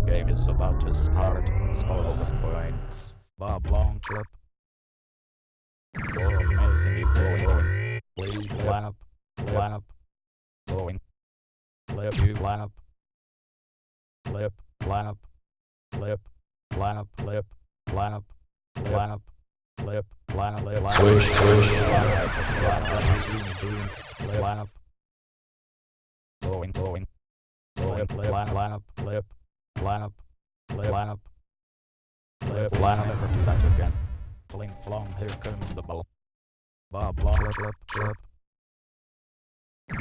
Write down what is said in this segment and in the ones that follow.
game is about to start. Score the points. Bob long trip. You're amazingly going. Please line up. Line up. Going. Flip you line up. Flip. Line up. Flip. Line up. Flip. Line up. Line up. Flip. Line up. Line up. Swish, swish. Line up. Going. Flip. Line up. Flip. Line up. Flip. Line up. Flip. Line up. Never do that again. Fling flong. Here comes the ball. Bob long trip.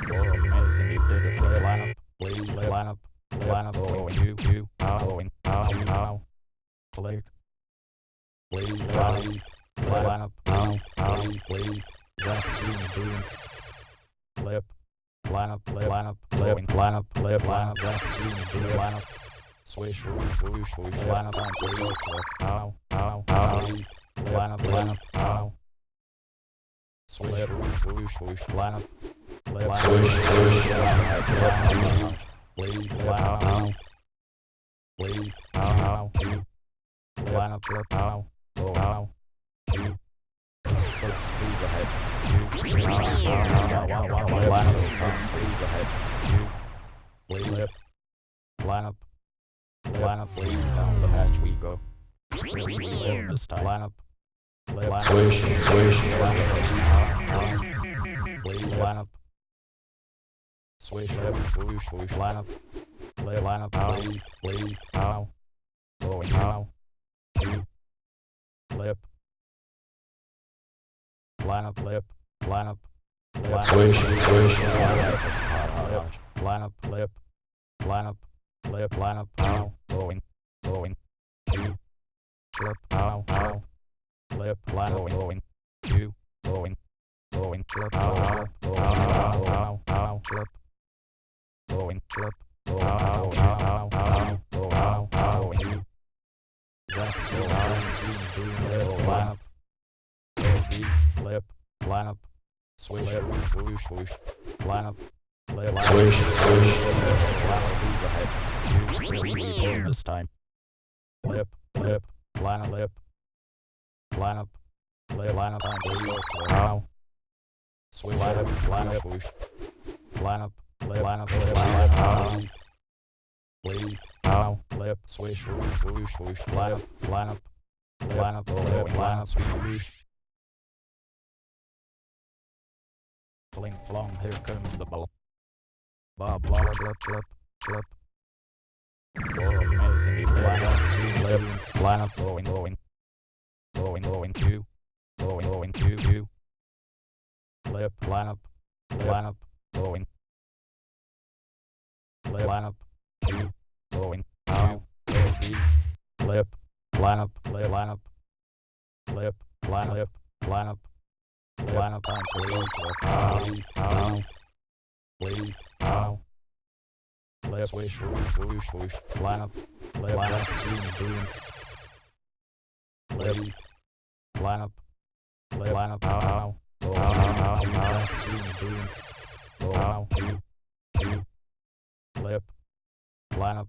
You're amazing. You did it. Line up. Please line up. Line up. Going. You. Going. Ow. Click. Please line up. Ow. Please. Boom. Flip. Line up. Line up. Flip. Line up. Flip. Line up. Boom. Line up. Swish. Line up. Ow. Line up. Ow. Swish. Line up. Swish. Please. Ow. Please. Ow. Line up. Ow. Ow. Full speed ahead. Line up. Full speed ahead. Flip. Line up. Please. Down the hatch we go. This time. Line up. Swish. Please line up. Swish. Line up. Line up. Please. Ow. Going. Ow. Flip. Line up. Flip. Line up. Swish. Line up. Flip. Line up. Flip. Line up. Ow. Going. Flip. Ow. Flip. Line up. Going. Flip. Ow. Flip. Going. Flip. Ow. Line up. Flip. Line up. Swish. Line up. Swish. This time. Flip. Line up. Line up. Line up. Ow. Swish. Line up. Line up. Ow. Please. Ow. Flip. Swish. Line up. Line up. Swish. Fling flong. Here comes the ball. Bob long trip. You're amazing. You line up. Flip. Line up. Going. Two. Flip. Line up. Going. Flip. Line up. Two. Ow. Flip. Line up. Flip. Line up. Ow. Please. Ow. Flip. Swish. Line up. Boom. Flip. Line up. Ow. Boom. Ow. Flip. Line up.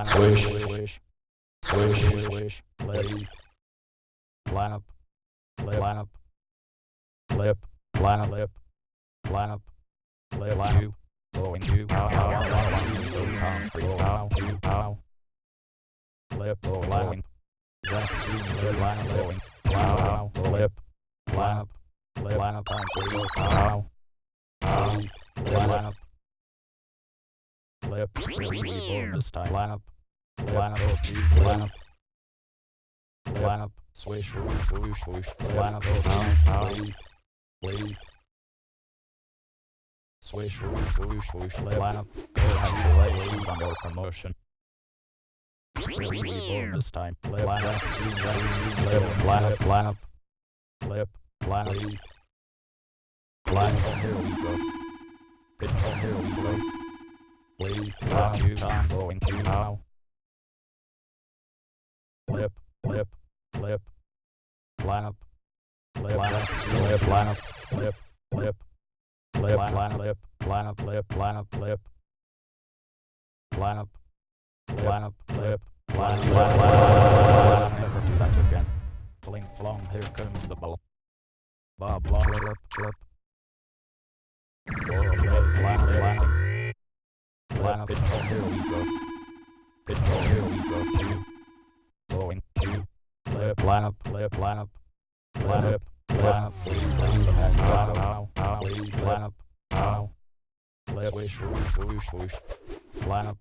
Swish. Flip. Line up. Flip. Line up. You. Going. You. Ow. So concrete. Ow. Flip. Line up. Line up. Going. Ow. Flip. Line up. Concrete. Ow. Line up. Flip. This time. Line up. Swish. Line up. Ow. Please. Swish. Line up. Ladies on no promotion. This time. Line up. Flip. Line up. Here we go. Here we go. Please. You. I'm going to. Ow. Flip. Line up. Flip. Line up. Flip. Line up. line up, lip, line up, never back again. Fling flong, here comes the ball. Bob long, chirp, chirp. Whoa, blaze, line up, line up, pinball, here we go. Pinball, here we go, two, going, two, lip, line up, lip, line up, line up, line up, please, line up, please, line up, ow, lip, swish, swoosh, swoosh, swoosh, line up,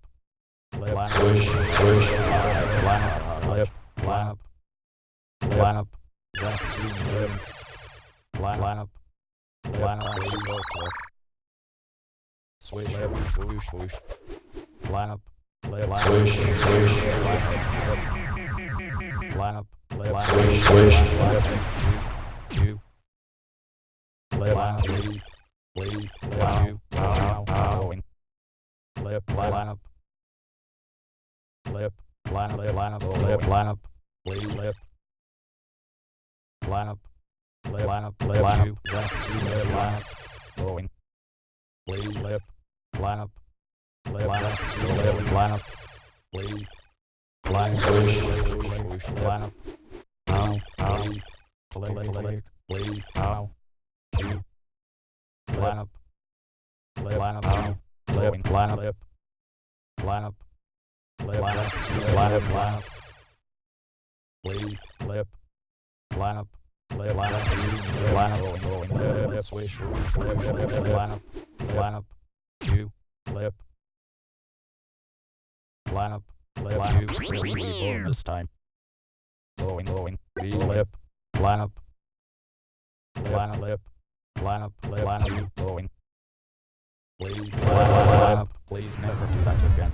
lip, line up, Swish, swish. line up, lip, line up, line up, lip, lip, line up, please, go, click. Swish, swoosh, swoosh, swoosh, line up, lip, line up, Swish, swish. line up, Swish, swish. two, line up, please, two, going, lip, line up, lip, line up, lip, line up, please, lip, line up, line up, two, lip, line up, going, please, lip, line up, lip, line up, please, line up, Swish. swoosh, line up, ow, click, please, ow, two, line up, ow, going, line up, lip, line up, line up, please, lip, line up, going, lip, swish, swoosh, line up, two, lip, line up, two, really this time, going, B, lip, line up, lip, line up, going, please, line up, please, never back again.